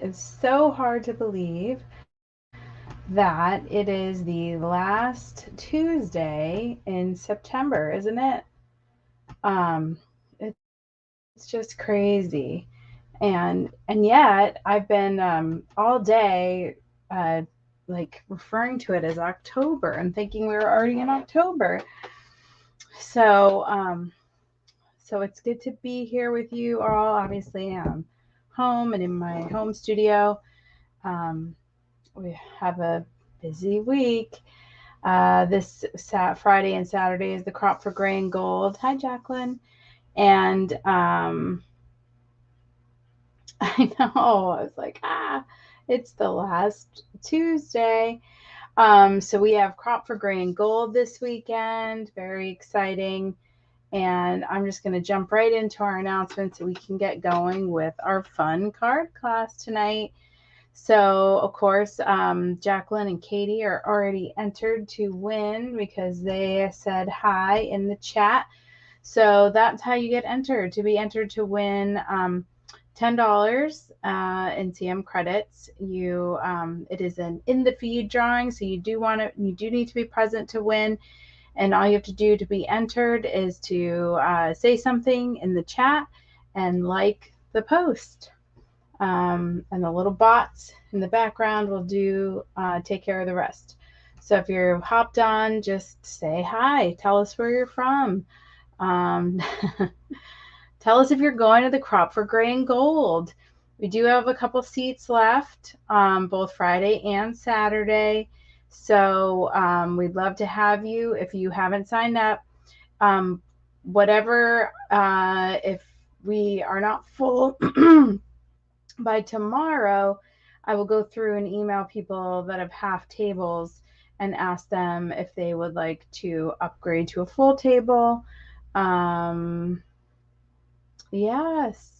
It is so hard to believe that it is the last Tuesday in September, isn't it? Um, it's just crazy. And yet I've been all day like referring to it as October and thinking we were already in October. So so it's good to be here with you all. Obviously, I'm home and in my home studio. Um, we have a busy week. This Friday and Saturday is the crop for gray and gold. Hi, Jacqueline. And I know, I was like, it's the last Tuesday. So we have crop for gray and gold this weekend. Very exciting. And I'm just going to jump right into our announcements so we can get going with our fun card class tonight. So, of course, Jacqueline and Katie are already entered to win because they said hi in the chat. So that's how you get entered, to be entered to win $10 in CM credits. It is an in the feed drawing, so you do need to be present to win. And all you have to do to be entered is to say something in the chat and like the post. And the little bots in the background will take care of the rest. So if you're hopped on, just say hi. Tell us where you're from. Tell us if you're going to the crop for gray and gold. We do have a couple seats left, both Friday and Saturday. So we'd love to have you. If you haven't signed up, if we are not full by tomorrow, I will go through and email people that have half tables and ask them if they would like to upgrade to a full table. Yes,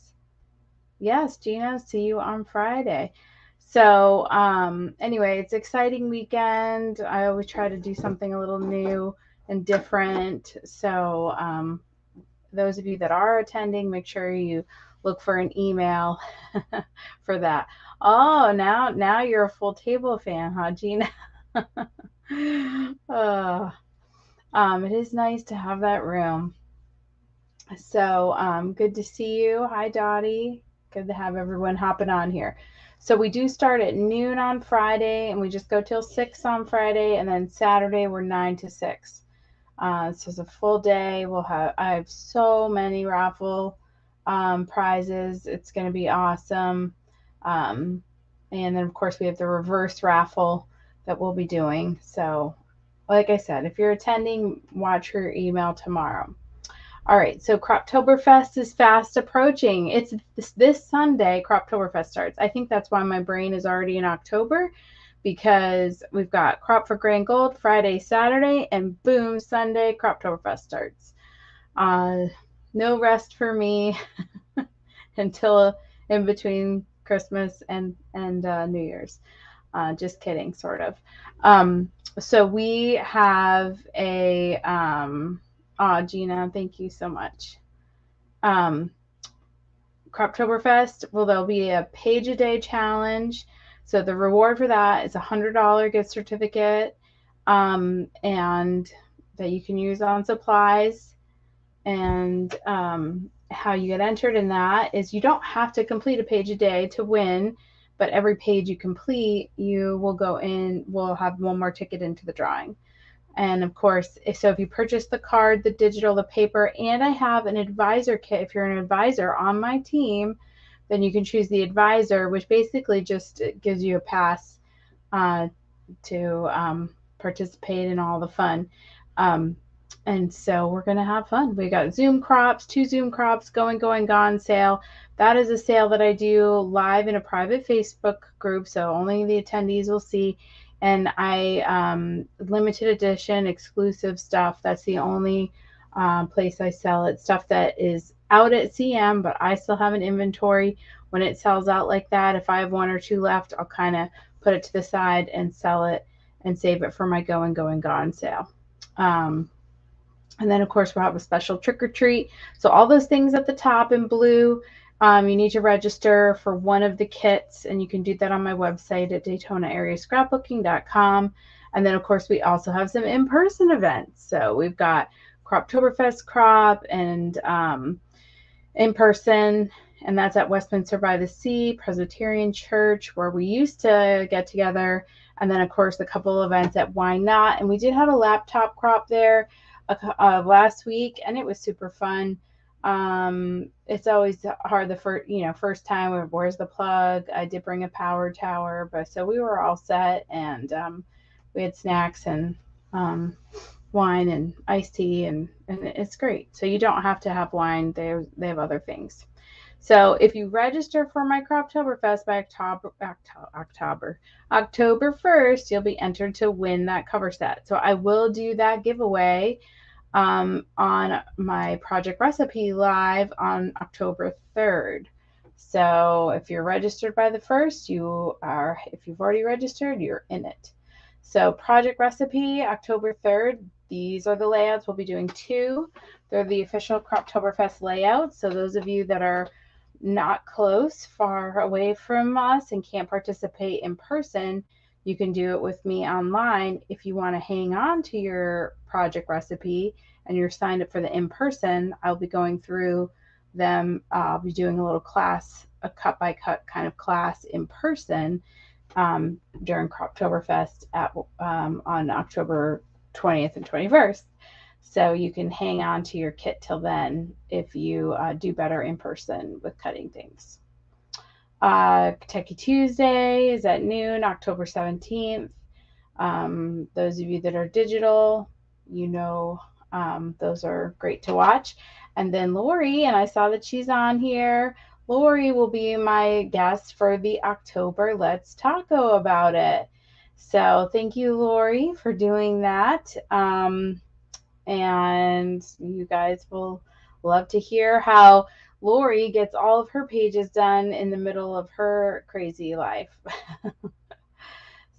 Gina, see you on Friday. So anyway, it's an exciting weekend. I always try to do something a little new and different. So those of you that are attending, make sure you look for an email for that. Oh, now you're a full table fan, huh, Gina? It is nice to have that room. So good to see you. Hi, Dottie. Good to have everyone hopping on here. So we do start at noon on Friday, and we just go till 6 on Friday, and then Saturday we're 9 to 6. So it's a full day. I have so many raffle prizes. It's going to be awesome. And then of course we have the reverse raffle that we'll be doing. So like I said, if you're attending, watch your email tomorrow. All right, so Croptoberfest is fast approaching. It's this Sunday, Croptoberfest starts. I think that's why my brain is already in October, because we've got Crop for Gray and Gold Friday, Saturday, and boom, Sunday, Croptoberfest starts. No rest for me until in between Christmas and New Year's. Just kidding, sort of. So we have a... Gina, thank you so much. Croptoberfest, well, there'll be a page a day challenge. So the reward for that is a $100 gift certificate, and that you can use on supplies. And how you get entered in that is you don't have to complete a page a day to win, but every page you complete, you will we'll have one more ticket into the drawing. And of course, so if you purchase the card, the digital, the paper, and I have an advisor kit, if you're an advisor on my team, then you can choose the advisor, which basically just gives you a pass to participate in all the fun. And so we're going to have fun. We got Zoom crops, 2 Zoom crops, going, gone sale. That is a sale that I do live in a private Facebook group, so only the attendees will see. And I limited edition exclusive stuff. That's the only place I sell it. Stuff that is out at CM, but I still have an inventory. When it sells out like that, if I have 1 or 2 left, I'll kind of put it to the side and sell it and save it for my going, gone sale. And then, of course, we'll have a special trick or treat. So all those things at the top in blue You need to register for one of the kits, and you can do that on my website at DaytonaAreaScrapbooking.com. And then, of course, we also have some in-person events. So we've got Croptoberfest Crop and in person, and that's at Westminster by the Sea Presbyterian Church, where we used to get together. And then, of course, a couple events at Why Not. And we did have a laptop crop there last week, and it was super fun. It's always hard the first time. Where's the plug? I did bring a power tower, but so we were all set, and we had snacks and wine and iced tea, and it's great. So you don't have to have wine. They have other things. So if you register for my Croptoberfest by October 1st, you'll be entered to win that cover set. So I will do that giveaway on my Project Recipe Live on October 3rd. So if you're registered by the 1st, if you've already registered, you're in it. So Project Recipe, October 3rd, these are the layouts. We'll be doing 2. They're the official Croptoberfest layouts. So those of you that are not close, far away from us, and can't participate in person, you can do it with me online. If you want to hang on to your project recipe and you're signed up for the in-person, I'll be going through them. I'll be doing a little class, a cut-by-cut kind of class in person during Croptoberfest on October 20th and 21st. So you can hang on to your kit till then if you do better in person with cutting things. Kentucky Tuesday is at noon, October 17th. Those of you that are digital, those are great to watch. And then Lori, and I saw that she's on here. Lori will be my guest for the October Let's Taco About It. So thank you, Lori, for doing that. And you guys will love to hear how Lori gets all of her pages done in the middle of her crazy life.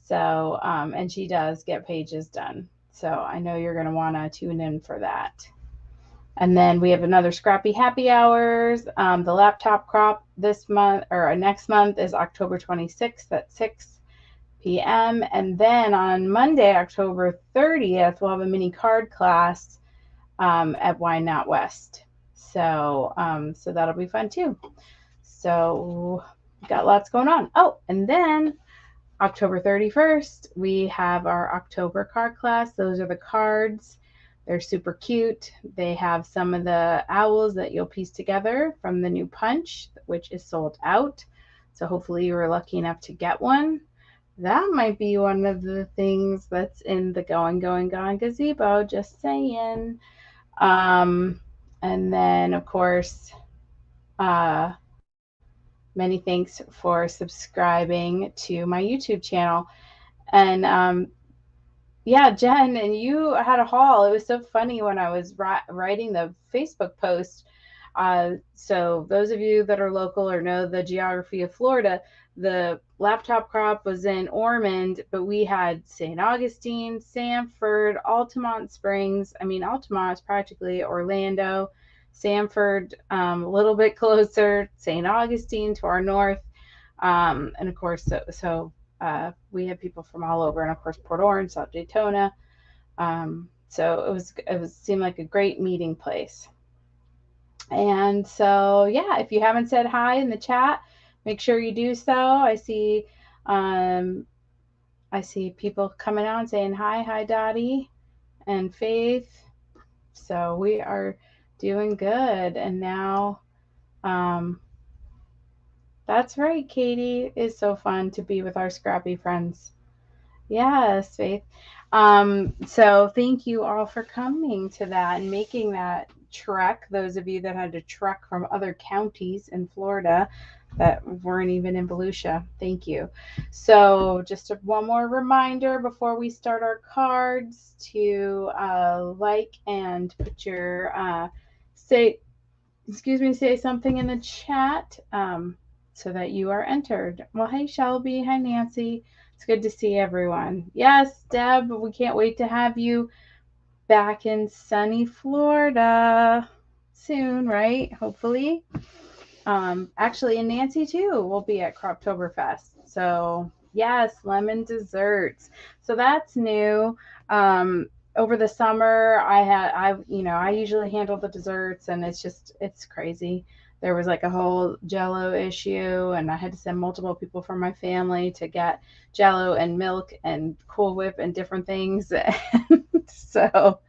So, and she does get pages done. So I know you're going to want to tune in for that. And then we have another Scrappy Happy Hours. The laptop crop this month or next month is October 26th at 6 p.m. And then on Monday, October 30th, we'll have a mini card class at Why Not West. So that'll be fun too. So got lots going on. Oh, and then October 31st, we have our October card class. Those are the cards. They're super cute. They have some of the owls that you'll piece together from the new punch, which is sold out. So hopefully you were lucky enough to get one. That might be one of the things that's in the Going gazebo, just saying. And then, of course, many thanks for subscribing to my YouTube channel. And yeah, Jen, and you had a haul. It was so funny when I was writing the Facebook post. So those of you that are local or know the geography of Florida, the laptop crop was in Ormond, but we had St. Augustine, Sanford, Altamont Springs. I mean, Altamont is practically Orlando. Sanford, a little bit closer, St. Augustine to our north. And of course, we had people from all over, and of course, Port Orange, South Daytona. So it seemed like a great meeting place. And so, yeah, if you haven't said hi in the chat, make sure you do so. I see people coming on saying hi, Dottie and Faith. So we are doing good. And now, that's right, Katie. It's so fun to be with our scrappy friends. Yes, Faith. So thank you all for coming to that and making that trek. Those of you that had to trek from other counties in Florida that weren't even in Volusia, thank you. So just one more reminder before we start our cards to like and put your say something in the chat so that you are entered. Well, hey Shelby, hi Nancy. It's good to see everyone. Yes, Deb, we can't wait to have you back in sunny Florida soon, right? Hopefully. Actually, and Nancy too will be at Croptoberfest. So yes, lemon desserts. So that's new. Over the summer, I usually handle the desserts, and it's crazy. There was like a whole Jello issue, and I had to send multiple people from my family to get Jello and milk and Cool Whip and different things. So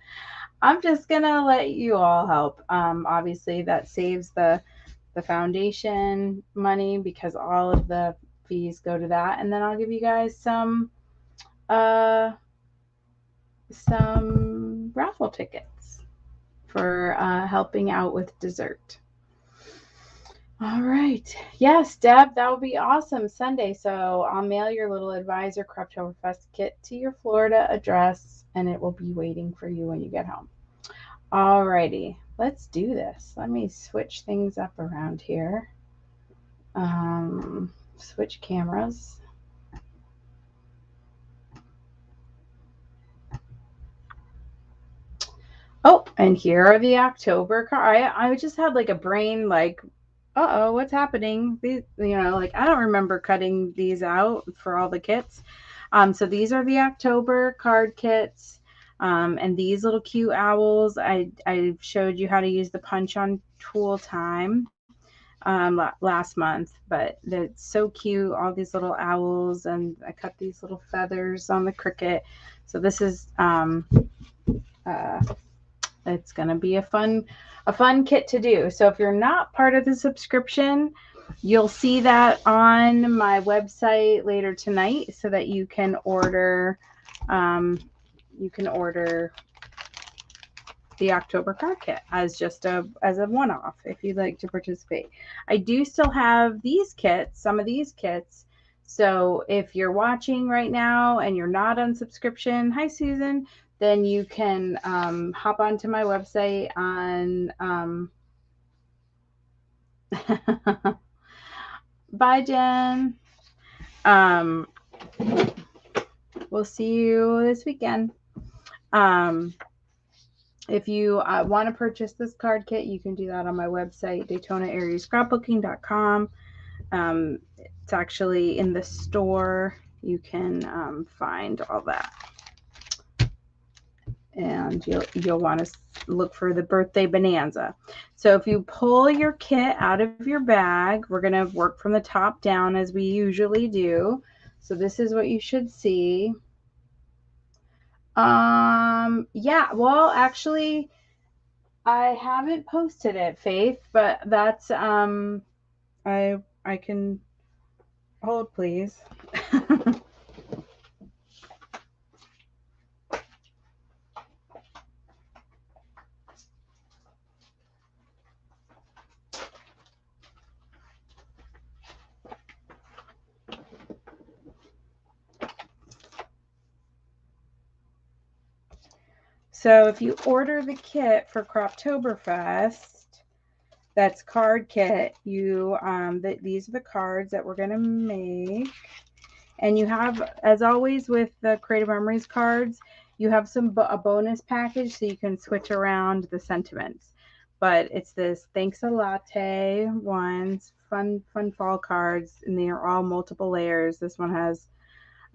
I'm just gonna let you all help. Obviously, that saves the foundation money because all of the fees go to that, and then I'll give you guys uh some raffle tickets for helping out with dessert. All right. Yes, Deb, that would be awesome. Sunday. So I'll mail your little advisor Creptoberfest kit to your Florida address, and it will be waiting for you when you get home. All righty. Let's do this. Let me switch things up around here. Switch cameras. Oh, and here are the October cards. I just had like a brain like, uh-oh, what's happening? These, like I don't remember cutting these out for all the kits. So these are the October card kits. And these little cute owls, I showed you how to use the punch on tool time last month, but it's so cute. All these little owls, and I cut these little feathers on the cricket. So this is uh, it's going to be a fun kit to do. So if you're not part of the subscription, you'll see that on my website later tonight, so that you can order the October card kit as just as a one-off if you'd like to participate. I do still have these kits, some of these kits. So if you're watching right now and you're not on subscription, hi Susan, then you can hop onto my website on bye Jen. We'll see you this weekend. If you want to purchase this card kit, you can do that on my website, DaytonaAreaScrapbooking.com. It's actually in the store. You can find all that. And you'll want to look for the birthday bonanza. So if you pull your kit out of your bag, we're going to work from the top down as we usually do. So this is what you should see. Yeah, well, actually, I haven't posted it, Faith, but that's I can hold, please. So if you order the kit for Croptoberfest, that's card kit, you these are the cards that we're gonna make. And you have, as always with the Creative Memories cards, you have a bonus package so you can switch around the sentiments. But it's this Thanks a Latte ones, fun fall cards, and they are all multiple layers. This one has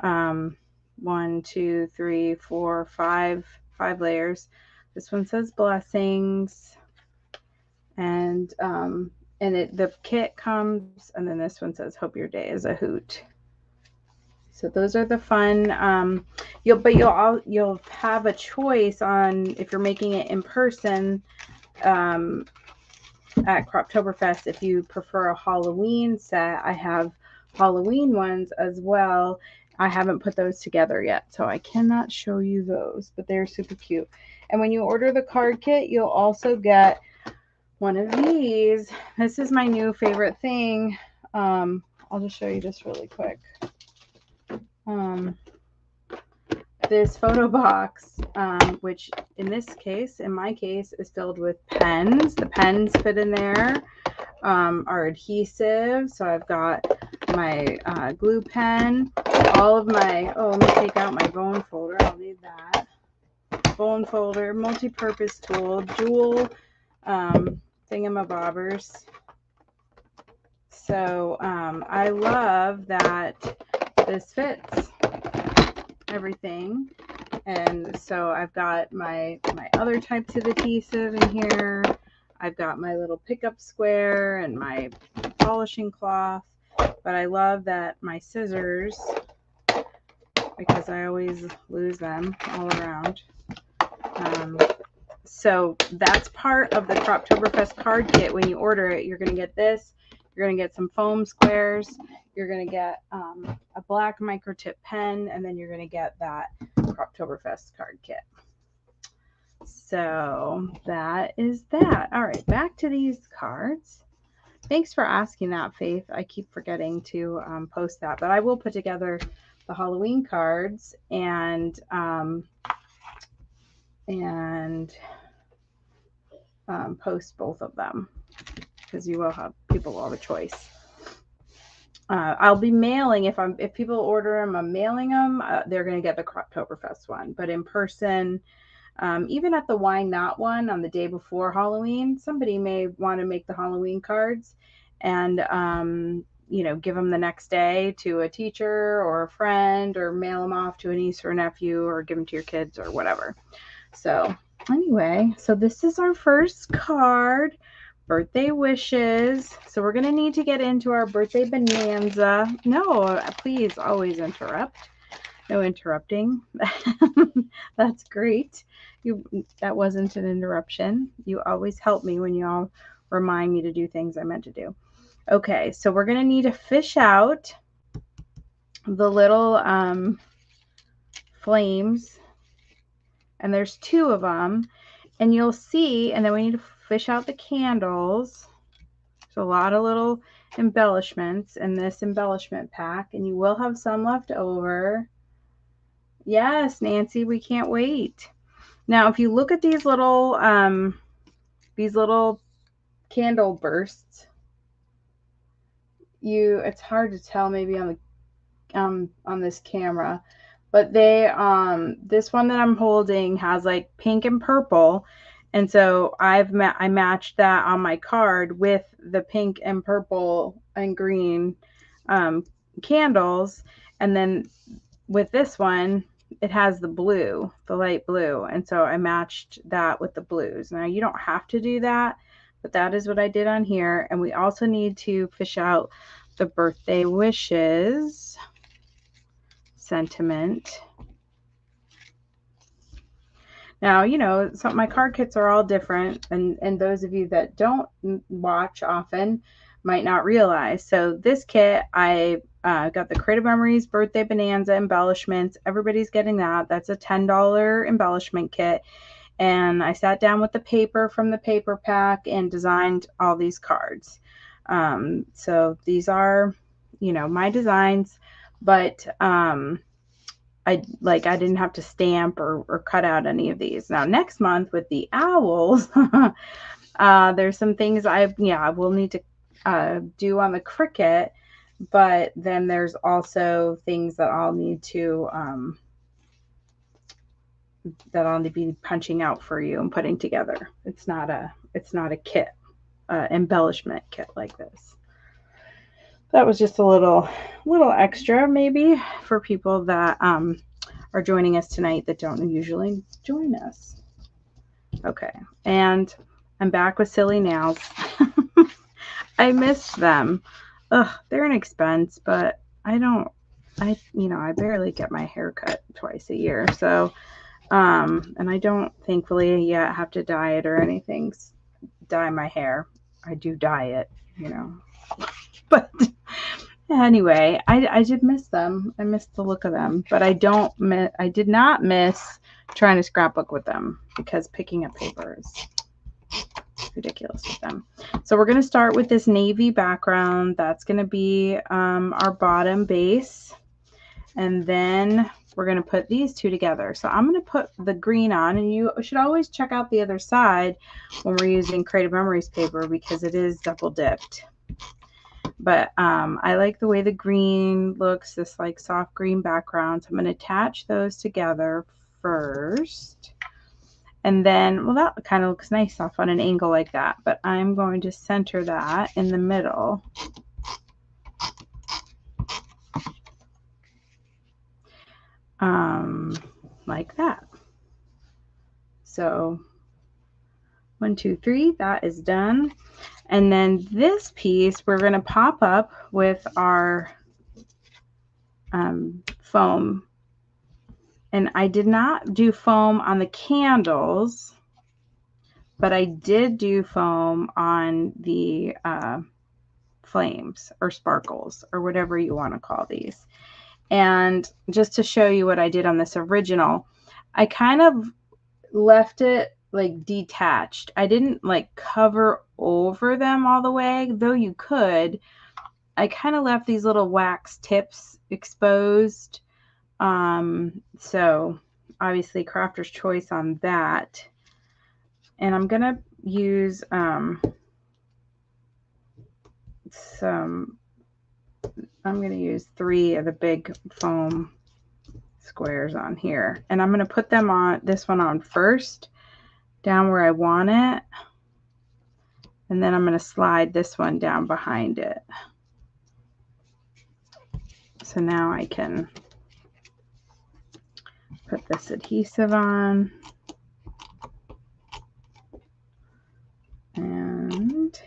1, 2, 3, 4, 5 layers. This one says blessings, and the kit comes, and then this one says hope your day is a hoot. So those are the fun. You'll have a choice on if you're making it in person at Croptoberfest. If you prefer a Halloween set, I have Halloween ones as well. I haven't put those together yet, so I cannot show you those, but they're super cute. And when you order the card kit, you'll also get one of these. This is my new favorite thing. I'll just show you this really quick. This photo box, which in my case, is filled with pens. The pens fit in there, are adhesive. So I've got my glue pen, all of my, let me take out my bone folder. I'll need that. Bone folder, multi-purpose tool, jewel thingamabobbers. So I love that this fits everything. And so I've got my other types of adhesive in here. I've got my little pickup square and my polishing cloth. But I love that my scissors, because I always lose them all around. So that's part of the Croptoberfest card kit. When you order it, you're going to get this. You're going to get some foam squares. You're going to get a black microtip pen, and then you're going to get that Croptoberfest card kit. So that is that. All right, back to these cards. Thanks for asking that, Faith. I keep forgetting to post that, but I will put together the Halloween cards and post both of them, because you will have people will have a choice. I'll be mailing if people order them. I'm mailing them. They're going to get the Croptoberfest one, but in person. Even at the Why Not one on the day before Halloween, somebody may want to make the Halloween cards and, give them the next day to a teacher or a friend, or mail them off to a niece or a nephew, or give them to your kids or whatever. So anyway, so this is our first card, birthday wishes. So we're going to need to get into our birthday bonanza. No, please always interrupt. No interrupting. That's great. That wasn't an interruption. You always help me when you all remind me to do things I meant to do. Okay, so we're going to need to fish out the little flames, and there's 2 of them, and you'll see, and then we need to fish out the candles. There's a lot of little embellishments in this embellishment pack, and you will have some left over. Yes, Nancy, we can't wait. Now, if you look at these little candle bursts, it's hard to tell maybe on this camera, but they this one that I'm holding has like pink and purple, and so I matched that on my card with the pink and purple and green candles, and then with this one it has the blue, the light blue, and so I matched that with the blues. Now you don't have to do that, but that is what I did on here. And we also need to fish out the birthday wishes sentiment. Now, my card kits are all different, and those of you that don't watch often might not realize. So this kit, I got the Creative Memories Birthday Bonanza embellishments. Everybody's getting that. That's a $10 embellishment kit. And I sat down with the paper from the paper pack and designed all these cards. So these are, my designs, but I didn't have to stamp or cut out any of these. Now next month with the owls, there's some things I will need to do on the Cricut, but then there's also things that I'll need to be punching out for you and putting together. It's not a kit, embellishment kit like this. That was just a little extra maybe for people that are joining us tonight that don't usually join us. Okay, and I'm back with silly nails. I missed them. Ugh, they're an expense, but I barely get my hair cut twice a year. So, and I don't thankfully yet have to dye it or anything. Dye my hair. I do dye it, but anyway, I did miss them. I missed the look of them, but I did not miss trying to scrapbook with them, because picking up paper is ridiculous with them. So we're going to start with this navy background. That's going to be our bottom base, and then we're going to put these 2 together. So I'm going to put the green on, and you should always check out the other side when we're using Creative Memories paper, because it is double dipped. But I like the way the green looks, this like soft green background. So I'm going to attach those together first. And then, well, that kind of looks nice off on an angle like that. But I'm going to center that in the middle. like that. So 1, 2, 3, that is done. And then this piece we're going to pop up with our foam. And I did not do foam on the candles, but I did do foam on the flames or sparkles or whatever you want to call these. And just to show you what I did on this original, I kind of left it like detached. I didn't like cover over them all the way, though you could. I kind of left these little wax tips exposed. So obviously crafter's choice on that. And I'm going to use I'm going to use 3 of the big foam squares on here. And I'm going to put them on, this one on first, down where I want it. And then I'm going to slide this one down behind it. So now I can put this adhesive on. And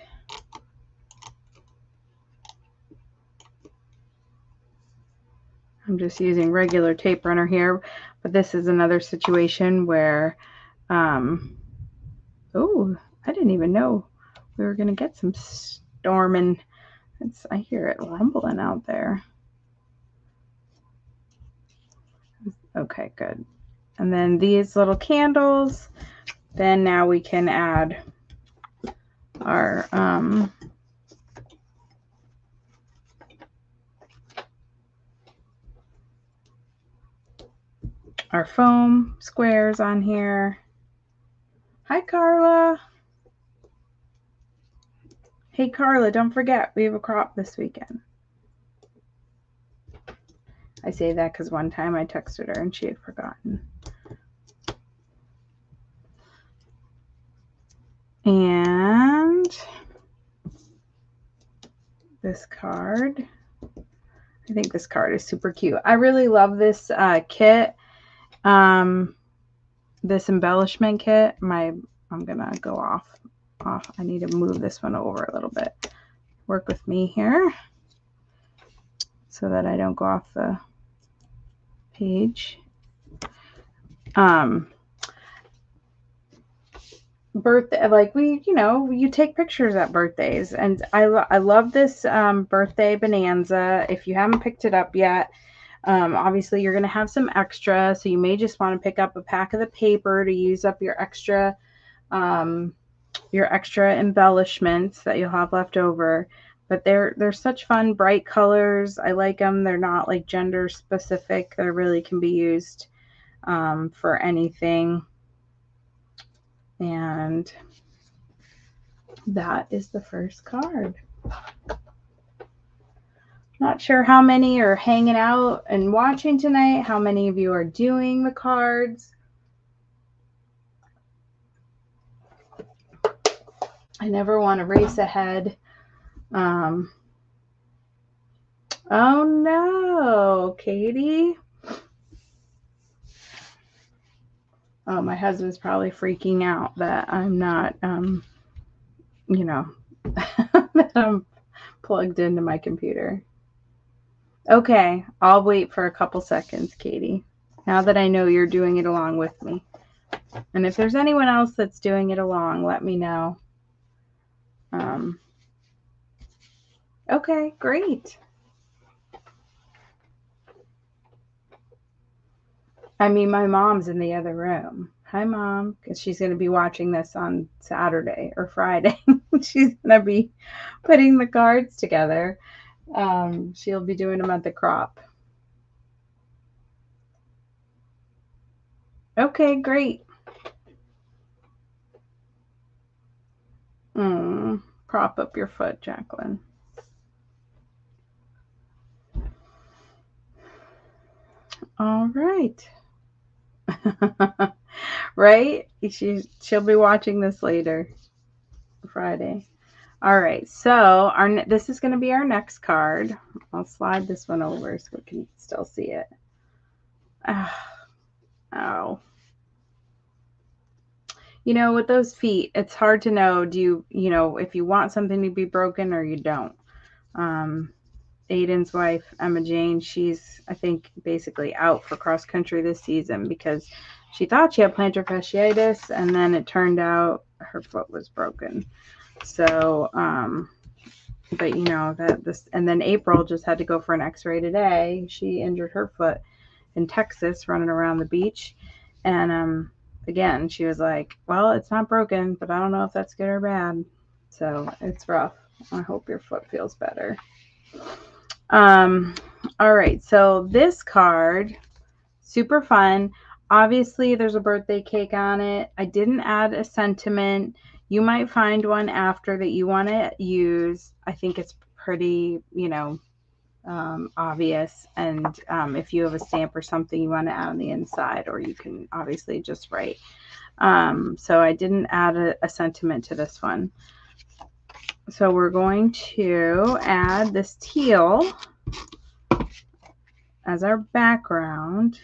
I'm just using regular tape runner here, but this is another situation where, oh, I didn't even know we were going to get some storming. I hear it rumbling out there. Okay, good. And then these little candles, then now we can add our foam squares on here. Hi, Carla. Hey, Carla, don't forget, we have a crop this weekend. I say that because one time I texted her and she had forgotten. And this card. I think this card is super cute. I really love this kit. This embellishment kit. I'm gonna go off. I need to move this one over a little bit. Work with me here so that I don't go off the page. Birthday, like you take pictures at birthdays, and I love this birthday bonanza. If you haven't picked it up yet, obviously you're going to have some extra, so you may just want to pick up a pack of the paper to use up your extra embellishments that you'll have left over. But they're such fun, bright colors. I like them. They're not like gender specific. They really can be used for anything. And that is the first card. Not sure how many are hanging out and watching tonight, how many of you are doing the cards. I never want to race ahead. Oh no, Katie. Oh, my husband's probably freaking out that I'm not, that I'm plugged into my computer. Okay, I'll wait for a couple seconds, Katie. Now that I know you're doing it along with me. And if there's anyone else that's doing it along, let me know. Okay, great. I mean, my mom's in the other room. Hi, Mom, because she's going to be watching this on Saturday or Friday. She's going to be putting the cards together. She'll be doing them at the crop. Okay, great. Prop up your foot, Jacqueline. All right. Right? She'll be watching this later, Friday. All right, so this is going to be our next card. I'll slide this one over so we can still see it. Oh. You know, with those feet, it's hard to know, you know, if you want something to be broken or you don't. Aiden's wife, Emma Jane, she's, I think, basically out for cross country this season because she thought she had plantar fasciitis, and then it turned out her foot was broken. So, but you know, and then April just had to go for an x-ray today. She injured her foot in Texas running around the beach. And, again, she was like, well, it's not broken, but I don't know if that's good or bad. So it's rough. I hope your foot feels better. All right, so this card, super fun. Obviously, there's a birthday cake on it. I didn't add a sentiment. You might find one after that you want to use. I think it's pretty, you know, obvious. And if you have a stamp or something you want to add on the inside, or you can obviously just write. So I didn't add a sentiment to this one. So we're going to add this teal as our background.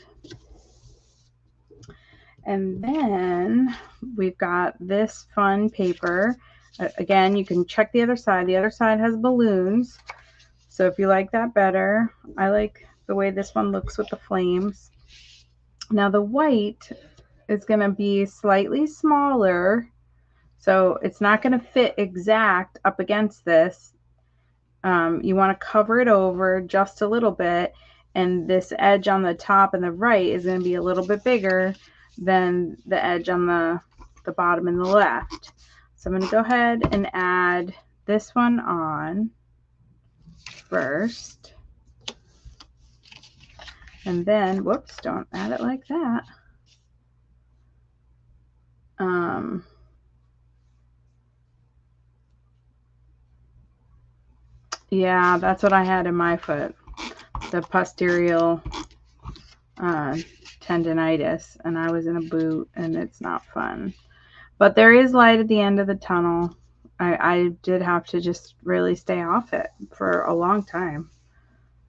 And then we've got this fun paper. Again, you can check the other side. The other side has balloons. So if you like that better, I like the way this one looks with the flames. Now the white is going to be slightly smaller. So it's not going to fit exact up against this. You want to cover it over just a little bit. And this edge on the top and the right is going to be a little bit bigger than the edge on the bottom and the left. So I'm going to go ahead and add this one on first. And then, whoops, don't add it like that. Yeah, that's what I had in my foot, the posterior tendonitis, and I was in a boot, and it's not fun. But there is light at the end of the tunnel. I did have to just really stay off it for a long time.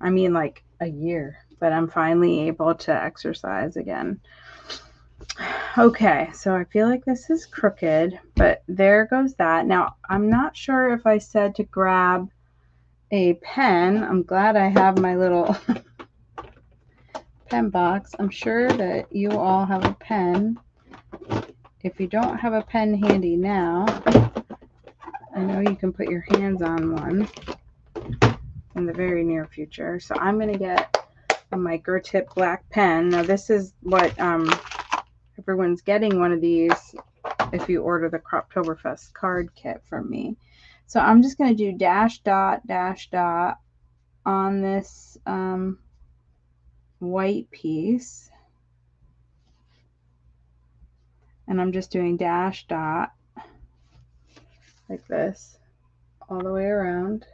I mean, like a year, but I'm finally able to exercise again. Okay, so I feel like this is crooked, but there goes that. Now, I'm not sure if I said to grab a pen. I'm glad I have my little pen box. I'm sure that you all have a pen. If you don't have a pen handy now, I know you can put your hands on one in the very near future. So I'm going to get a micro tip black pen. Now this is what everyone's getting, one of these if you order the Croptoberfest card kit from me. So I'm just going to do dash dot on this white piece. And I'm just doing dash dot like this all the way around.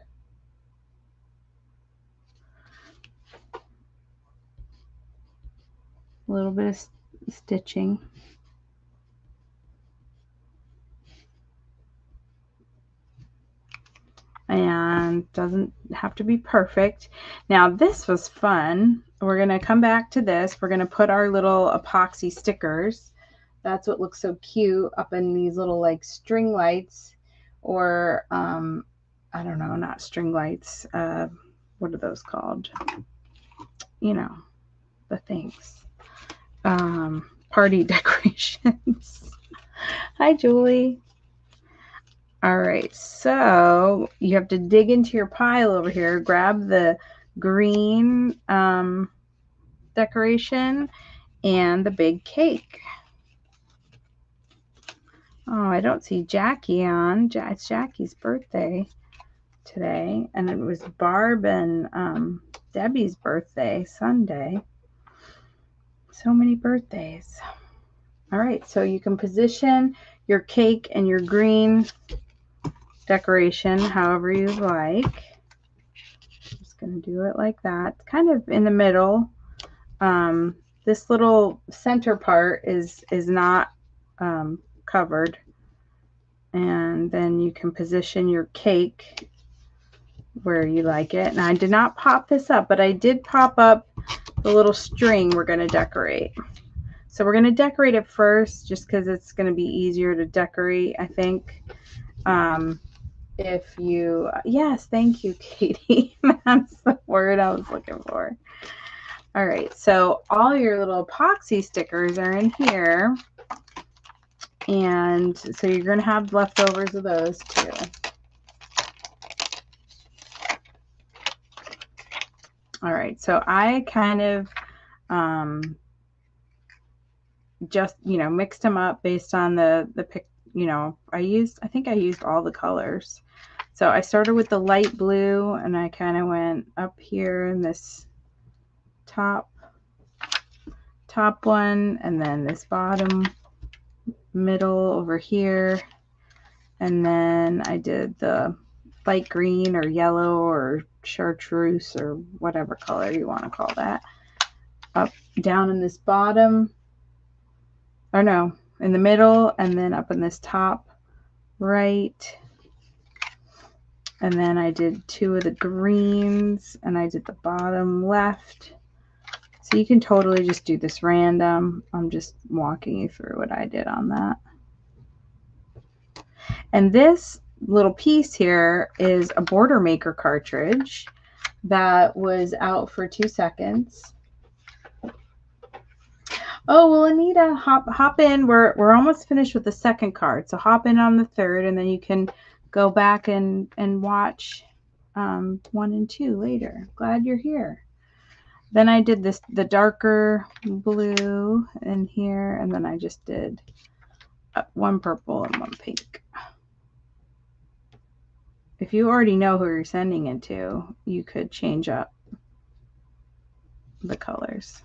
A little bit of stitching. And doesn't have to be perfect. Now this was fun. We're going to come back to this. We're going to put our little epoxy stickers. That's what looks so cute up in these little like string lights, or I don't know, not string lights. What are those called? You know, the things. Party decorations. Hi, Julie. All right, so you have to dig into your pile over here, grab the green decoration and the big cake. Oh, I don't see Jackie on. It's Jackie's birthday today, and it was Barb and Debbie's birthday Sunday. So many birthdays. All right, so you can position your cake and your green decoration however you like. Just going to do it like that, kind of in the middle. This little center part is not covered, and then you can position your cake where you like it. And I did not pop this up, but I did pop up the little string we're going to decorate. So we're going to decorate it first just because it's going to be easier to decorate, I think. If you, yes, thank you, Katie. That's the word I was looking for. All right, so all your little epoxy stickers are in here. And so you're going to have leftovers of those too. All right, so I kind of just, you know, mixed them up based on the pick, you know, I think I used all the colors. So I started with the light blue and I kind of went up here in this top one, and then this bottom middle over here, and then I did the light green or yellow or chartreuse or whatever color you want to call that up down in this bottom, or no, in the middle, and then up in this top right. And then I did 2 of the greens, and I did the bottom left. So you can totally just do this random. I'm just walking you through what I did on that. And this little piece here is a border maker cartridge that was out for 2 seconds. Oh, well, Anita, hop in. We're almost finished with the second card. So hop in on the third, and then you can go back and watch 1 and 2 later. Glad you're here. Then I did the darker blue in here, and then I just did 1 purple and 1 pink. If you already know who you're sending it to, you could change up the colors.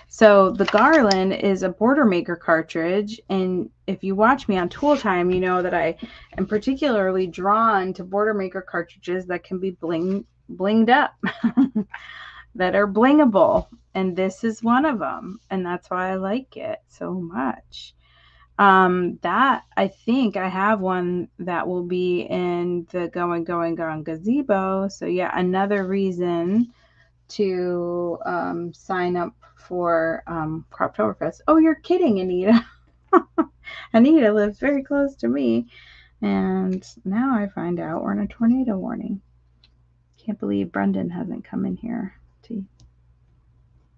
So the garland is a border maker cartridge, and if you watch me on Tool Time, you know that I am particularly drawn to border maker cartridges that can be blinged up, that are blingable, and this is one of them, and that's why I like it so much. That, I think I have one that will be in the Going Gone gazebo. So yeah, another reason to sign up for Croptoberfest. Oh, you're kidding, Anita. Anita lives very close to me, and now I find out we're in a tornado warning. Can't believe Brendan hasn't come in here to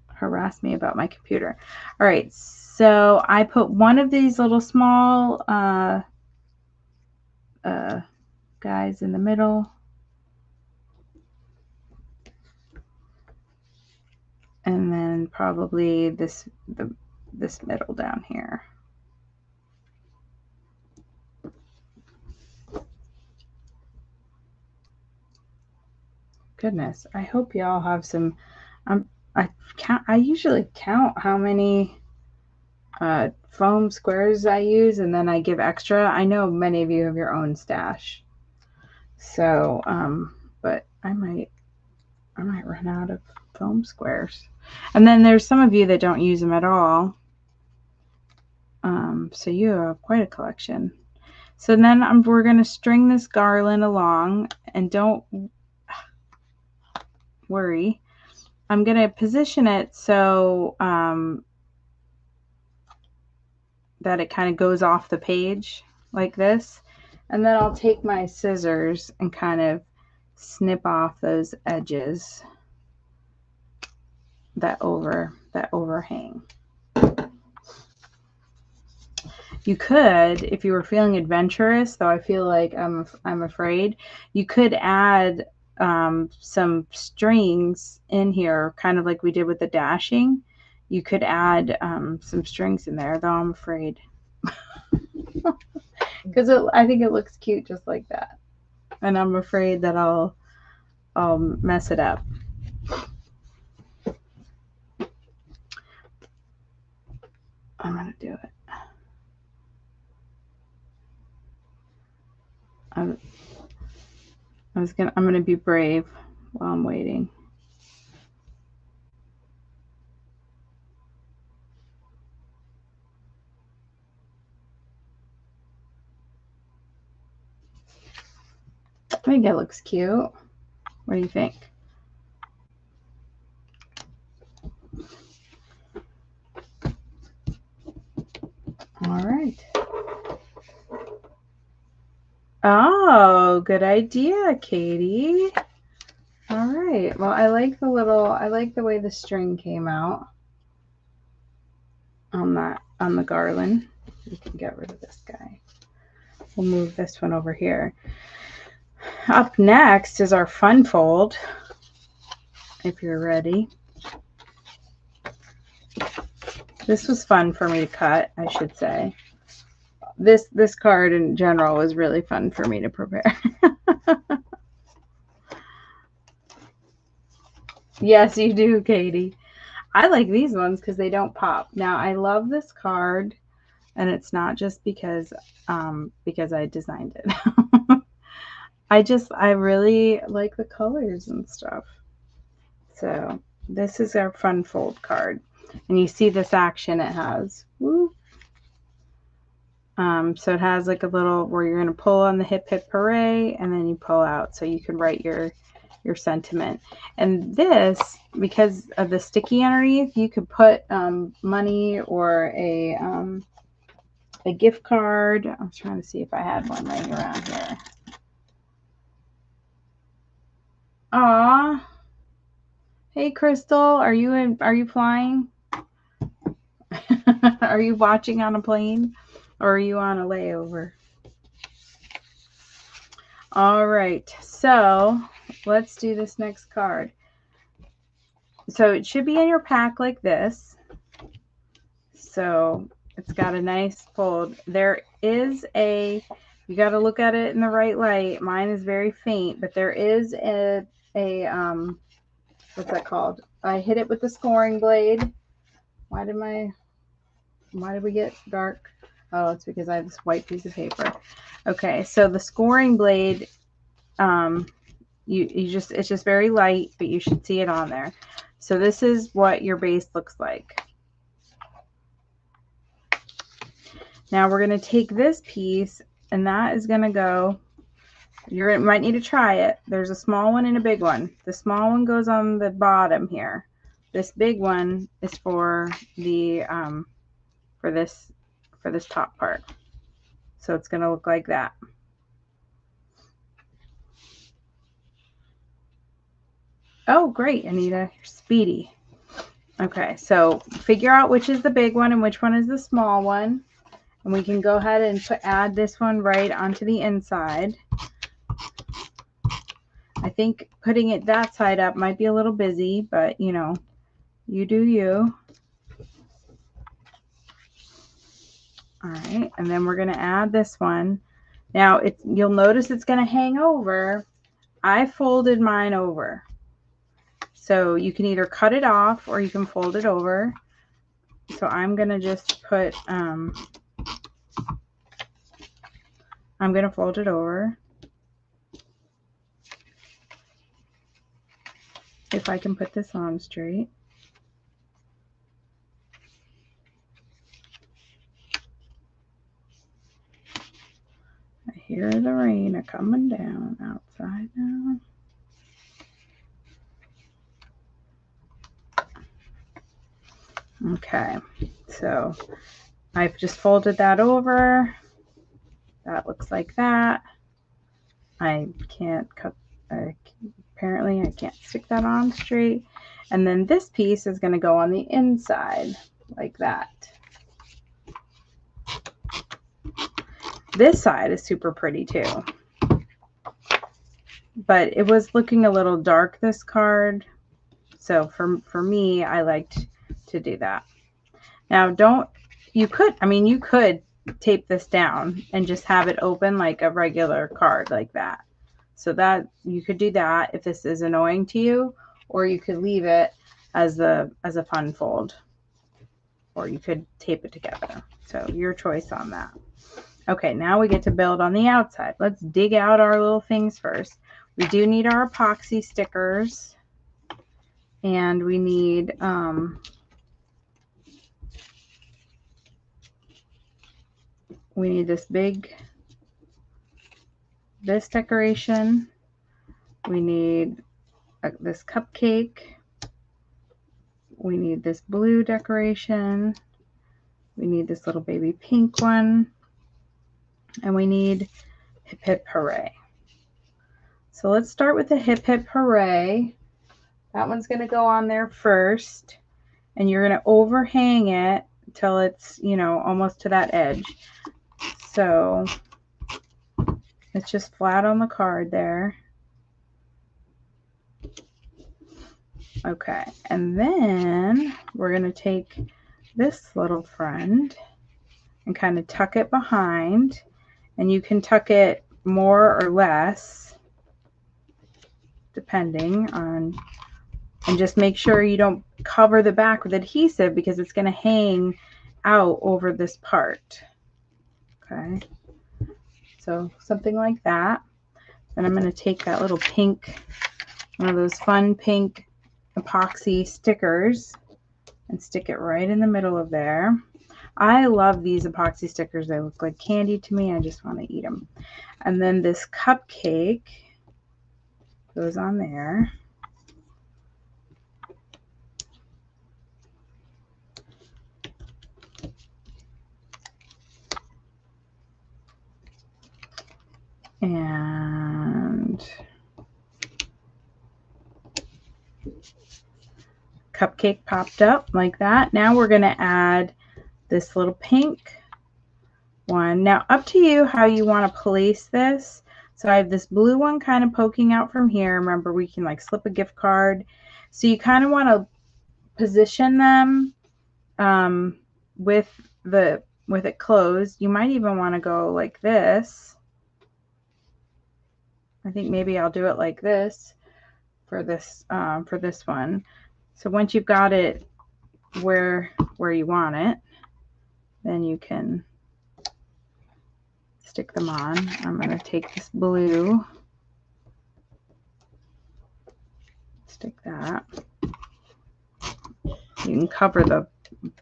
harass me about my computer. All right, so I put one of these little small guys in the middle. And then probably this middle down here. Goodness, I hope y'all have some. I usually count how many foam squares I use, and then I give extra. I know many of you have your own stash, so but I might run out of foam squares. And then there's some of you that don't use them at all. So you have quite a collection. So then we're going to string this garland along, and don't worry. I'm going to position it so that it kind of goes off the page like this. And then I'll take my scissors and kind of snip off those edges that overhang. You could, if you were feeling adventurous, though I feel like I'm afraid, you could add some strings in here, kind of like we did with the dashing. You could add some strings in there, though I'm afraid. Because I think it looks cute just like that. And I'm afraid that I'll mess it up. I'm going to do it. I'm going to be brave while I'm waiting. I think it looks cute. What do you think? right. Oh, good idea, Katie. All right. Well, I like the way the string came out on the garland. You can get rid of this guy. We'll move this one over here. Up next is our fun fold, if you're ready. This was fun for me to cut, I should say. This card in general was really fun for me to prepare. Yes, you do, Katie. I like these ones because they don't pop. Now, I love this card, and it's not just because I designed it. I really like the colors and stuff. So this is our fun fold card. And you see this action it has. Woo. So it has like a little where you're going to pull on the hip hip hooray, and then you pull out so you can write your sentiment. And this, because of the sticky underneath, you could put money or a gift card. I'm trying to see if I had one laying around here. Aw. Hey, Crystal, are you flying? Are you watching on a plane, or are you on a layover? All right, so let's do this next card. So it should be in your pack like this. So it's got a nice fold. There is you got to look at it in the right light. Mine is very faint, but there is a what's that called? I hit it with the scoring blade. Why did we get dark? Oh, it's because I have this white piece of paper. Okay, so the scoring blade, it's just very light, but you should see it on there. So this is what your base looks like. Now we're going to take this piece, and that is going to go, you might need to try it. There's a small one and a big one. The small one goes on the bottom here. This big one is for the for this top part. So it's going to look like that. Oh, great, Anita, you're speedy. Okay, so figure out which is the big one and which one is the small one. And we can go ahead and add this one right onto the inside. I think putting it that side up might be a little busy, but you know, you do you. All right, and then we're going to add this one. Now, you'll notice it's going to hang over. I folded mine over. So you can either cut it off or you can fold it over. So I'm going to just put, I'm going to fold it over. If I can put this on straight. I hear the rain coming down outside now. Okay, so I've just folded that over. That looks like that. I can't cut, apparently I can't stick that on straight. And then this piece is going to go on the inside like that. This side is super pretty too. But it was looking a little dark, this card. So for me, I liked to do that. Now you could tape this down and just have it open like a regular card like that. So that you could do that if this is annoying to you, or you could leave it as a fun fold, or you could tape it together. So your choice on that. Okay, now we get to build on the outside. Let's dig out our little things first. We do need our epoxy stickers, and we need this decoration. We need this cupcake. We need this blue decoration. We need this little baby pink one. And we need hip hip hooray. So let's start with the hip hip hooray. That one's going to go on there first. And you're going to overhang it till it's, you know, almost to that edge. So it's just flat on the card there. Okay, and then we're going to take this little friend and kind of tuck it behind. And you can tuck it more or less, depending on, and just make sure you don't cover the back with adhesive because it's going to hang out over this part. Okay, so something like that. Then I'm going to take that little pink, one of those fun pink epoxy stickers, and stick it right in the middle of there. I love these epoxy stickers. They look like candy to me. I just want to eat them. And then this cupcake goes on there. And cupcake popped up like that. Now we're going to add this little pink one. Now up to you how you want to place this. So I have this blue one kind of poking out from here. Remember, we can like slip a gift card. So you kind of want to position them with it closed. You might even want to go like this. I think maybe I'll do it like this for this one. So once you've got it where you want it, then you can stick them on. I'm going to take this blue, stick that. You can cover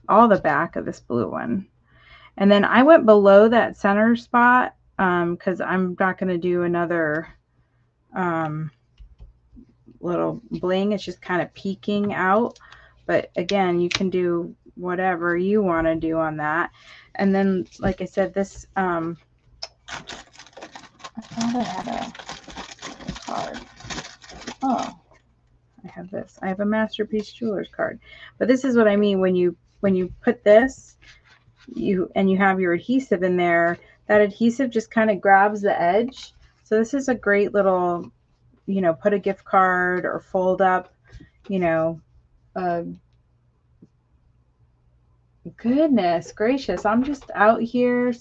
all the back of this blue one. And then I went below that center spot because I'm not going to do another little bling. It's just kind of peeking out. But again, you can do whatever you want to do on that. And then, like I said, this, I thought I had a card. Oh, I have this. I have a Masterpiece Jewelers card. But this is what I mean when you put this, you have your adhesive in there, that adhesive just kind of grabs the edge. So this is a great little, you know, put a gift card or fold up, you know, goodness gracious, I'm just out here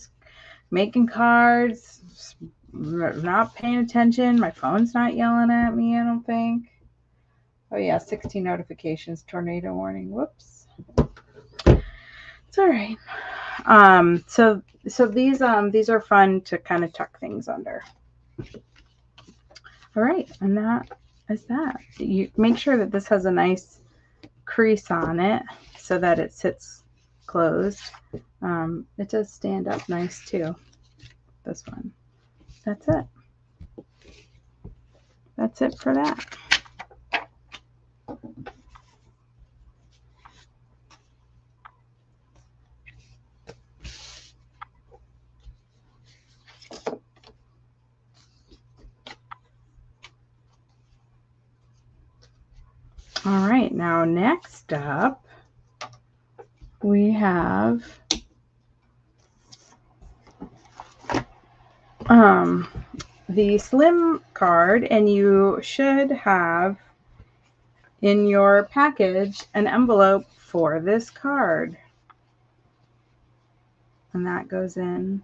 making cards, not paying attention. My phone's not yelling at me, I don't think. Oh yeah, 16 notifications, tornado warning. Whoops. It's all right. So these are fun to kind of tuck things under. All right, and that is that. You make sure that this has a nice crease on it so that it sits closed. It does stand up nice too, this one. That's it. That's it for that. All right, now next up we have the slim card, and you should have in your package an envelope for this card, and that goes in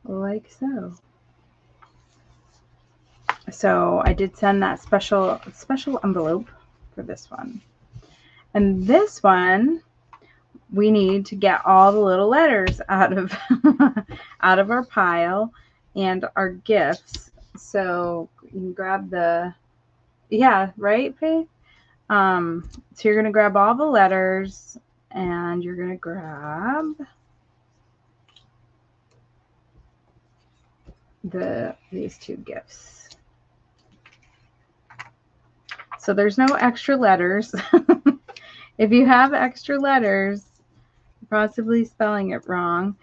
like so. So I did send that special envelope for this one. And this one, we need to get all the little letters out of out of our pile and our gifts. So you can grab the, yeah, right, Faith? So you're going to grab all the letters, and you're going to grab these two gifts. So there's no extra letters. If you have extra letters, possibly spelling it wrong.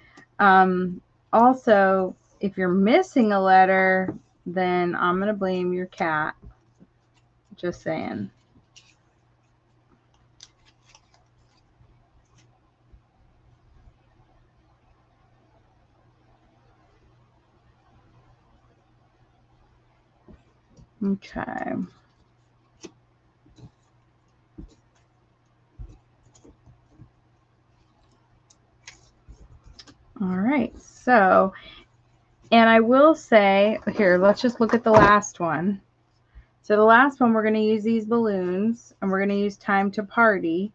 Also, if you're missing a letter, then I'm going to blame your cat. Just saying. Okay. All right. So, and I will say, here, let's just look at the last one. So the last one, we're going to use these balloons, and we're going to use Time to Party.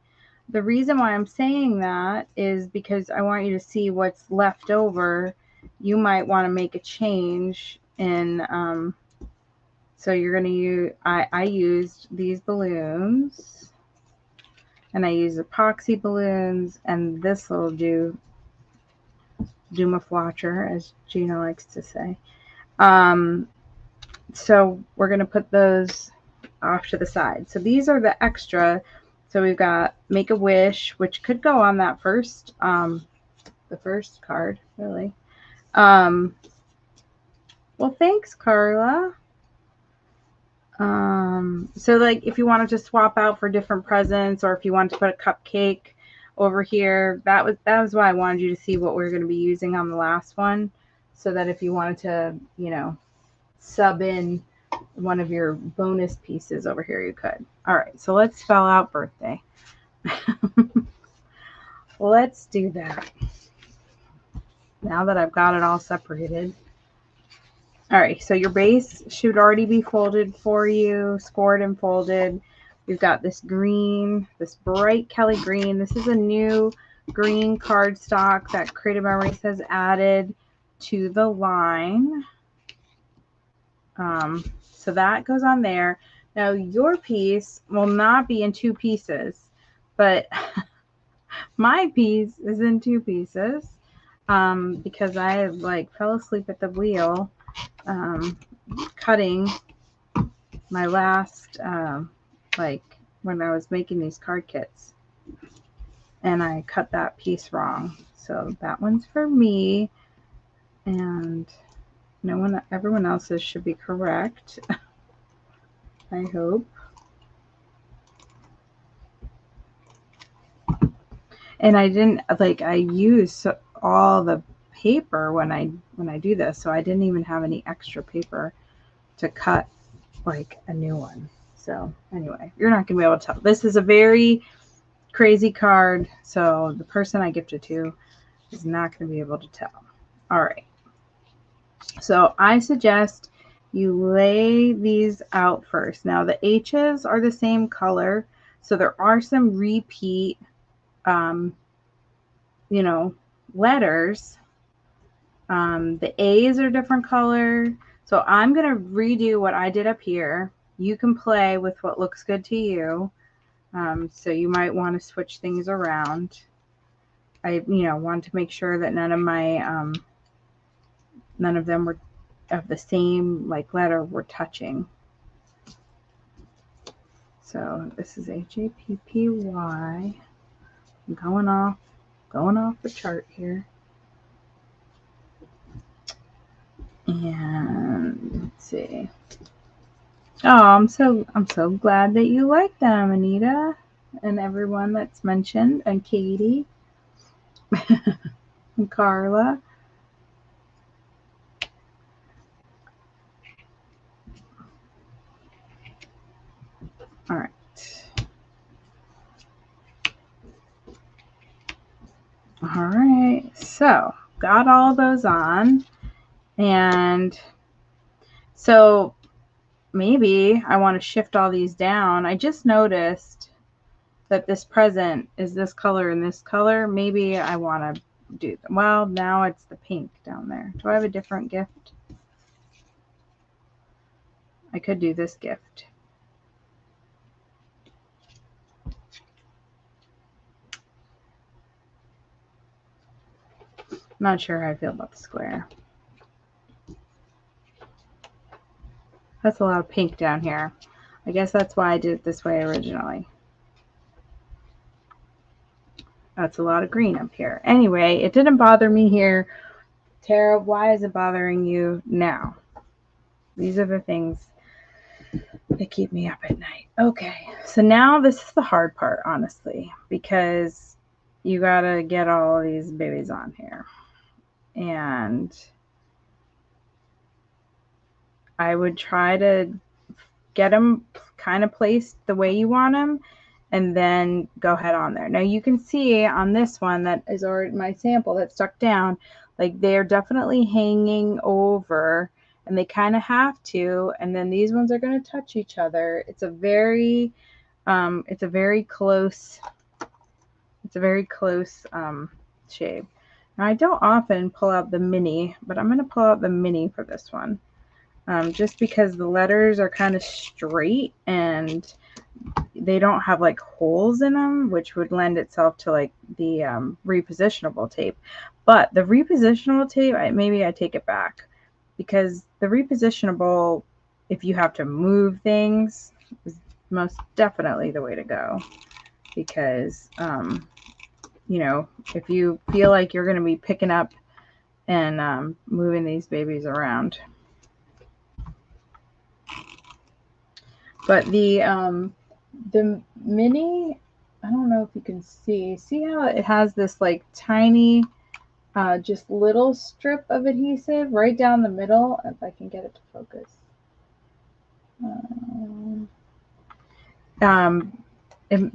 The reason why I'm saying that is because I want you to see what's left over. You might want to make a change in, so you're going to use, I used these balloons, and I use epoxy balloons, and this will do Dumaflotcher, as Gina likes to say. So we're going to put those off to the side. So these are the extra. So we've got Make a Wish, which could go on that first, the first card, really. Well, thanks, Carla. So like if you wanted to swap out for different presents, or if you wanted to put a cupcake over here, that was why I wanted you to see what we're going to be using on the last one, so that if you wanted to, you know, sub in one of your bonus pieces over here, you could. All right, so let's spell out birthday. Let's do that. Now that I've got it all separated. All right, so your base should already be folded for you, scored and folded. We've got this green, this bright Kelly green. This is a new green cardstock that Creative Memories has added to the line. So that goes on there. Now your piece will not be in two pieces, but my piece is in two pieces because I like fell asleep at the wheel cutting my last like when I was making these card kits, and I cut that piece wrong. So that one's for me, and everyone else's should be correct. I hope. And I didn't I use all the paper when I do this, so I didn't even have any extra paper to cut like a new one. So anyway, you're not gonna be able to tell. This is a very crazy card, so the person I gifted to is not gonna be able to tell. All right. So I suggest you lay these out first. Now the H's are the same color, so there are some repeat you know, letters. The A's are different color. So I'm going to redo what I did up here. You can play with what looks good to you. So you might want to switch things around. I, want to make sure that none of my, none of them were of the same letter were touching. So this is HAPPY. I'm going off the chart here. And let's see. Oh, I'm so glad that you like them, Anita, and everyone that's mentioned, and Katie, and Carla. All right. All right. So got all those on, and so maybe I want to shift all these down. I just noticed that this present is this color and this color. Maybe I want to do, well, now it's the pink down there. Do I have a different gift? I could do this gift. I'm not sure how I feel about the square. That's a lot of pink down here. I guess that's why I did it this way originally. That's a lot of green up here. Anyway, it didn't bother me here. Tara, why is it bothering you now? These are the things that keep me up at night. Okay, so now this is the hard part, honestly, because you gotta get all of these babies on here. And I would try to get them kind of placed the way you want them and then go ahead on there. Now you can see on this one that is already my sample that's stuck down, like they're definitely hanging over and they kind of have to, and then these ones are going to touch each other. It's a very close shape. Now I don't often pull out the mini, but I'm going to pull out the mini for this one. Just because the letters are kind of straight and they don't have like holes in them, which would lend itself to like the repositionable tape. But the repositionable tape, maybe I take it back, because the repositionable, if you have to move things, is most definitely the way to go. Because, you know, if you feel like you're going to be picking up and moving these babies around. But the mini, I don't know if you can see how it has this like tiny, just little strip of adhesive right down the middle, if I can get it to focus.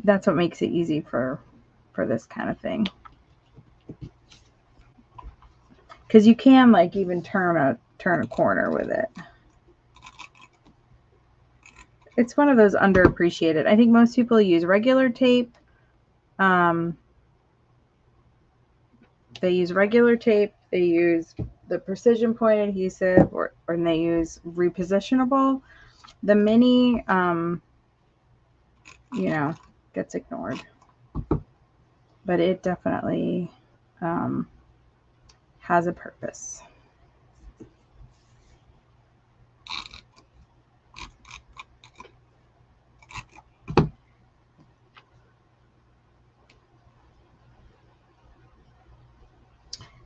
That's what makes it easy for this kind of thing. Because you can like even turn a corner with it. It's one of those underappreciated. I think most people use regular tape. They use regular tape. They use the precision point adhesive, or they use repositionable. The mini, you know, gets ignored. But it definitely has a purpose.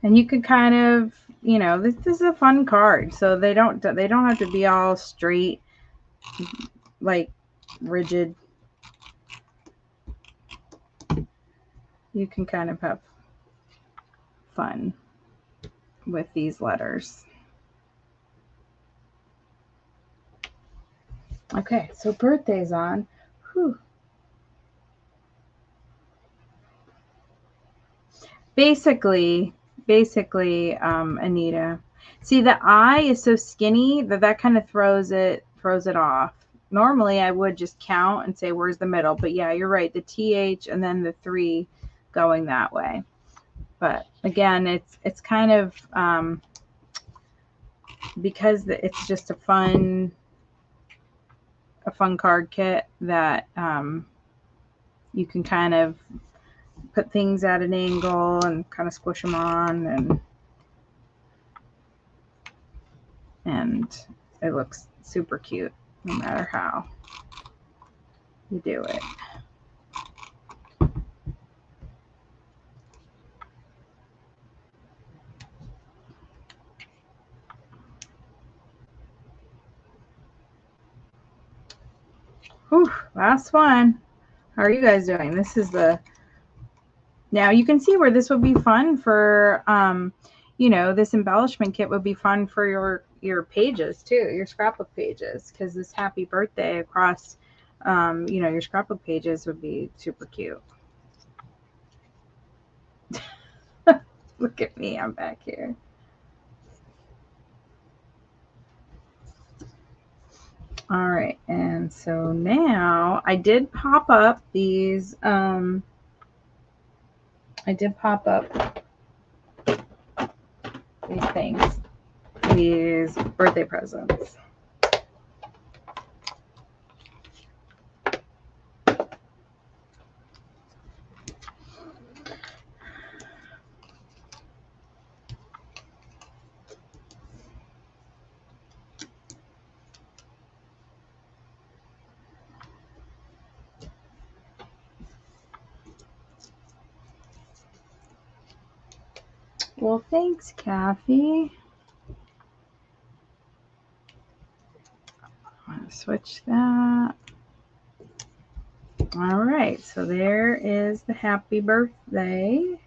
And you can kind of, you know, this is a fun card. So they don't have to be all straight, like rigid. You can kind of have fun with these letters. Okay, so birthday's on. Whew. Basically, Anita, see, the I is so skinny that kind of throws it off. Normally I would just count and say where's the middle, but yeah, you're right, the TH and then the 3 going that way. But again, it's kind of because it's just a fun card kit that you can kind of put things at an angle and kind of squish them on, and it looks super cute no matter how you do it. Whew, last one. How are you guys doing? This is now you can see where this would be fun for, you know, this embellishment kit would be fun for your pages too, your scrapbook pages, because this happy birthday across, you know, your scrapbook pages would be super cute. Look at me, I'm back here. All right, and so now I did pop up these, these things, these birthday presents. Well, thanks, Kathy. I'm going to switch that. All right, so there is the happy birthday.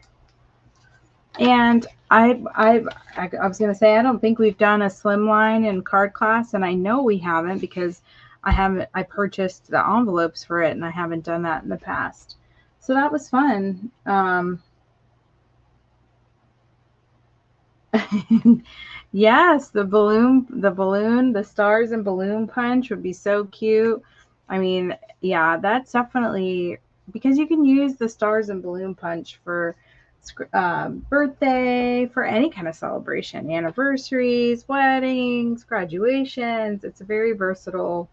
And I was going to say, I don't think we've done a slimline in card class, and I know we haven't because I purchased the envelopes for it, and I haven't done that in the past. So that was fun. Yes, the stars and balloon punch would be so cute. I mean, yeah, that's definitely because you can use the stars and balloon punch for birthday, for any kind of celebration, anniversaries, weddings, graduations. It's a very versatile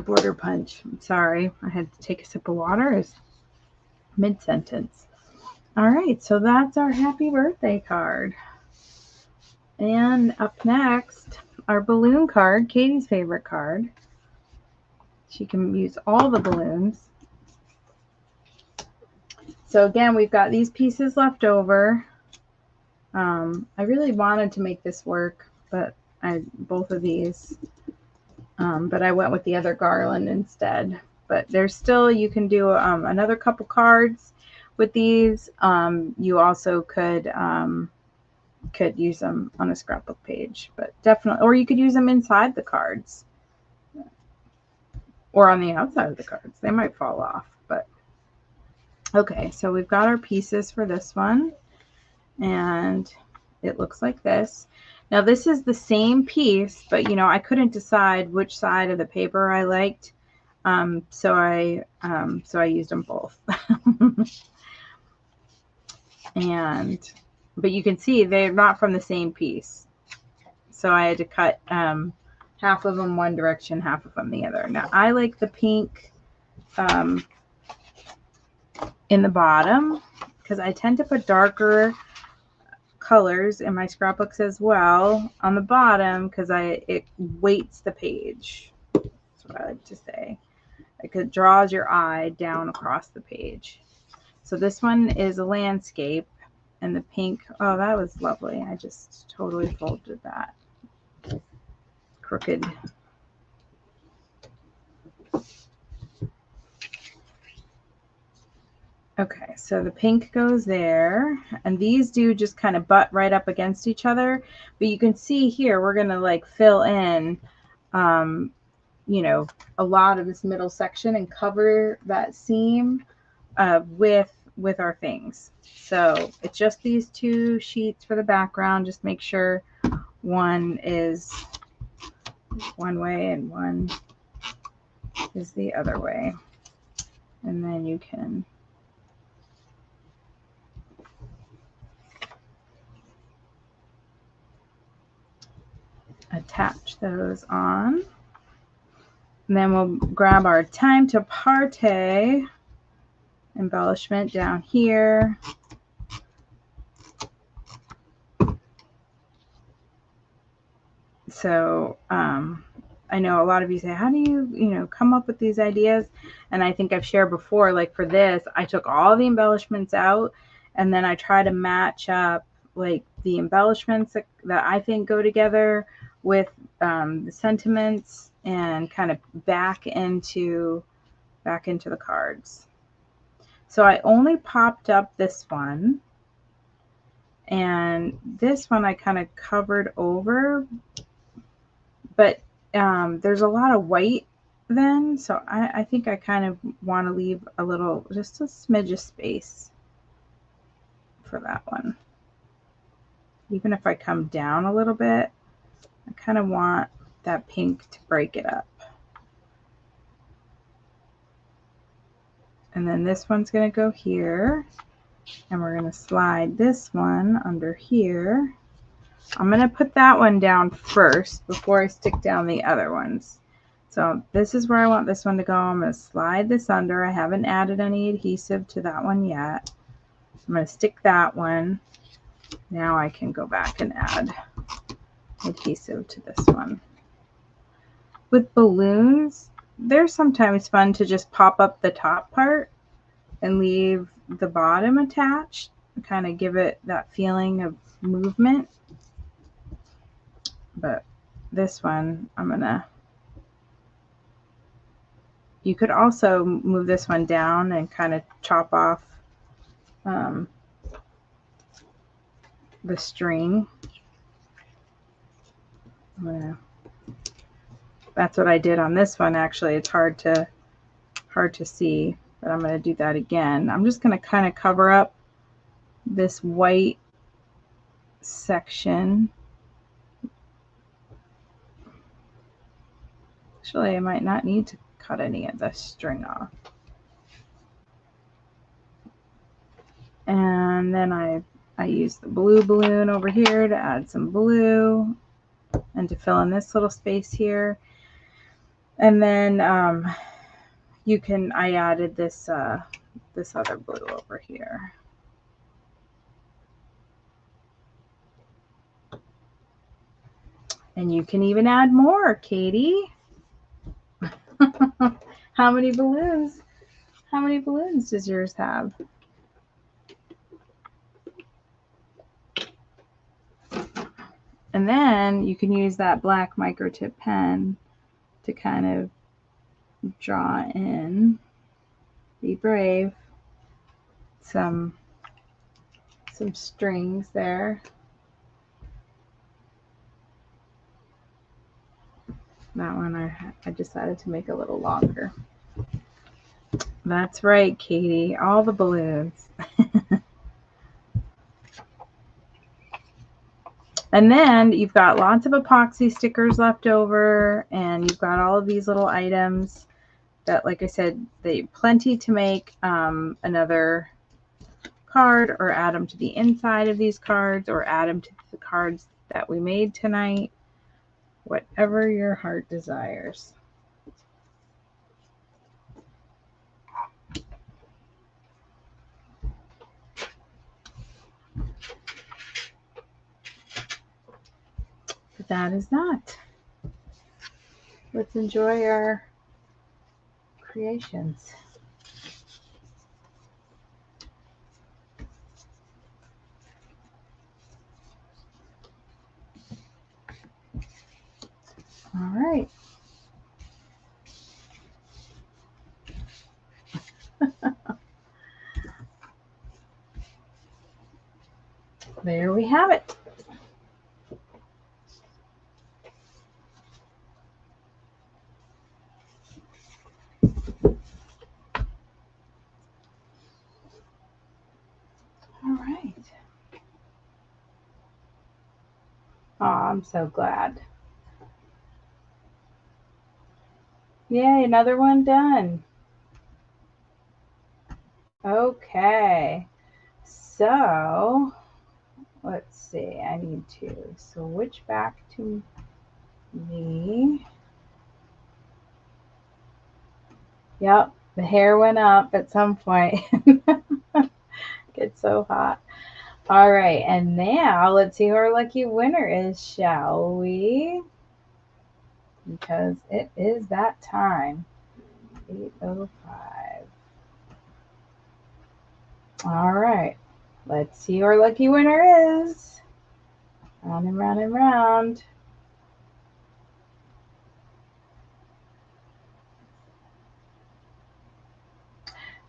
border punch. Sorry, I had to take a sip of water mid-sentence. All right, so that's our happy birthday card. And up next, our balloon card, Katie's favorite card. She can use all the balloons. So again, we've got these pieces left over. I really wanted to make this work, but both of these. But I went with the other garland instead. But there's still, you can do another couple cards with these. You also could use them on a scrapbook page, but definitely, or you could use them inside the cards or on the outside of the cards. They might fall off, but okay. So we've got our pieces for this one, and it looks like this. Now this is the same piece, but you know, I couldn't decide which side of the paper I liked. So I used them both. But you can see they're not from the same piece. So I had to cut half of them one direction, half of them the other. Now I like the pink in the bottom because I tend to put darker colors in my scrapbooks as well on the bottom because it weights the page. That's what I like to say. Like it draws your eye down across the page. So this one is a landscape, and the pink, oh, that was lovely. I just totally folded that. Crooked. Okay, so the pink goes there, and these do just kind of butt right up against each other. But you can see here, we're going to like fill in, you know, a lot of this middle section and cover that seam with our things. So it's just these two sheets for the background. Just make sure one is one way and one is the other way. And then you can attach those on. And then we'll grab our time to party embellishment down here. So I know a lot of you say, how do you come up with these ideas? And I think I've shared before, like for this, I took all the embellishments out, and then I try to match up like the embellishments that I think go together with the sentiments and kind of back into the cards. So I only popped up this one, and this one I kind of covered over, but there's a lot of white then, so I think I kind of want to leave a little, just a smidge of space for that one. Even if I come down a little bit, I kind of want that pink to break it up. And then this one's going to go here, and we're going to slide this one under here. I'm going to put that one down first before I stick down the other ones. So this is where I want this one to go. I'm going to slide this under. I haven't added any adhesive to that one yet. I'm going to stick that one. Now I can go back and add adhesive to this one. With balloons, they're sometimes fun to just pop up the top part and leave the bottom attached, kind of give it that feeling of movement. But this one, you could also move this one down and kind of chop off the string. That's what I did on this one. Actually, it's hard to see, but I'm going to do that again. I'm just going to kind of cover up this white section. Actually, I might not need to cut any of the string off. And then I use the blue balloon over here to add some blue and to fill in this little space here. And then I added this this other blue over here. And you can even add more, Katie. How many balloons? How many balloons does yours have? And then you can use that black micro tip pen to kind of draw in, be brave, some strings there. That one I decided to make a little longer. That's right, Katie, all the balloons. And then you've got lots of epoxy stickers left over, and you've got all of these little items that, like I said, they plenty to make another card, or add them to the inside of these cards, or add them to the cards that we made tonight. Whatever your heart desires. But that is not. Let's enjoy our creations. All right. There we have it. All right. Oh, I'm so glad. Yay, another one done. Okay. So, let's see. I need to switch back to me. Yep, the hair went up at some point. It's so hot. All right, and now let's see who our lucky winner is, shall we? Because it is that time. 8:05. All right, let's see who our lucky winner is. Round and round and round.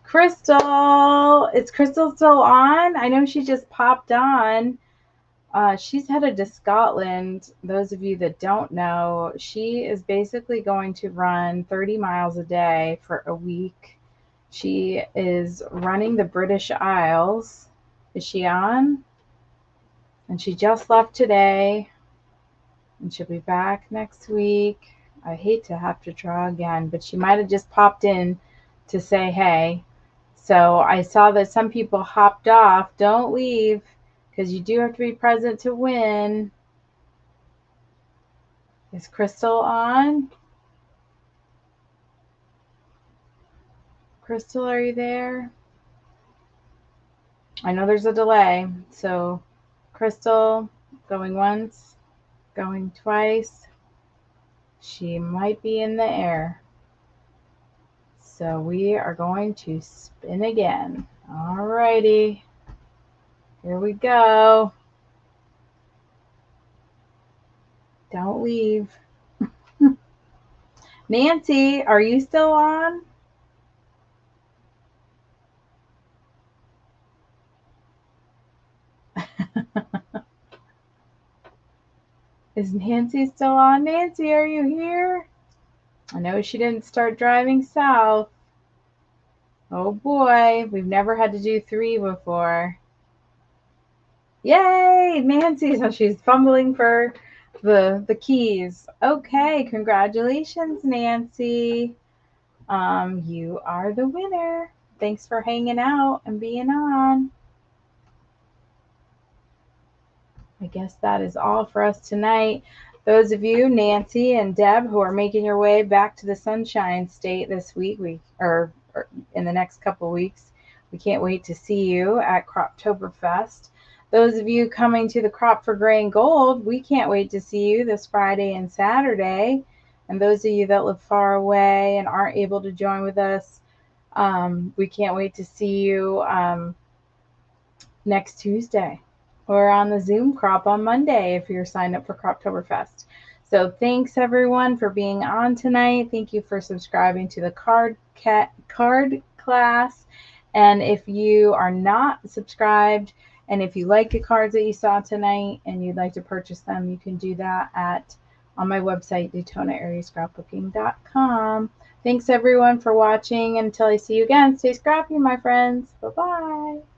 Crystal, is Crystal still on? I know she just popped on. She's headed to Scotland. Those of you that don't know, she is basically going to run 30 miles a day for a week. She is running the British Isles. Is she on? And she just left today. And she'll be back next week. I hate to have to draw again, but she might have just popped in to say hey. So I saw that some people hopped off. Don't leave, because you do have to be present to win. Is Crystal on? Crystal, are you there? I know there's a delay. So Crystal, going once, going twice. She might be in the air. So we are going to spin again. All righty. Here we go. Don't leave. Nancy, are you still on? Is Nancy still on? Nancy, are you here? I know she didn't start driving south. Oh boy, we've never had to do 3 before. Yay, Nancy, so she's fumbling for the keys. Okay, congratulations, Nancy. You are the winner. Thanks for hanging out and being on. I guess that is all for us tonight. Those of you, Nancy and Deb, who are making your way back to the Sunshine State this week, or in the next couple weeks, we can't wait to see you at Croptoberfest. Those of you coming to the Crop for Gray and Gold, we can't wait to see you this Friday and Saturday. And those of you that live far away and aren't able to join with us, we can't wait to see you next Tuesday, or on the Zoom crop on Monday if you're signed up for Croptoberfest. So thanks everyone for being on tonight. Thank you for subscribing to the card class. And if you are not subscribed, and if you like the cards that you saw tonight and you'd like to purchase them, you can do that on my website, DaytonaAreaScrapbooking.com. Thanks everyone for watching. Until I see you again, stay scrappy, my friends. Bye-bye.